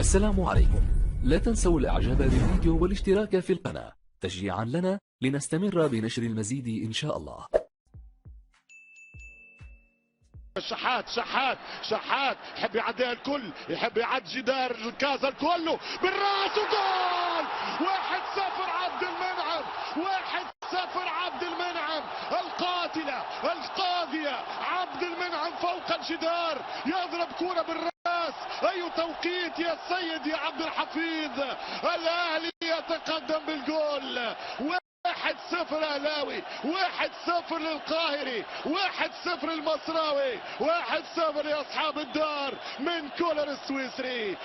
السلام عليكم. لا تنسوا الاعجاب بالفيديو والاشتراك في القناة تشجيعا لنا لنستمر بنشر المزيد ان شاء الله. شحات يحب يعديها الكل، يحب يعدي جدار الكازا كله بالراس وجول. 1-0 عبد المنعم، 1-0 عبد المنعم. القاتلة القاضية عبد المنعم فوق الجدار، يضرب كرة بالراس. اي توقيت يا سيد يا عبد الحفيظ. الاهلي يتقدم بالجول. 1-0 اهلاوي، 1-0 للقاهري، 1-0 المصراوي، 1-0 لاصحاب الدار من كولر السويسري.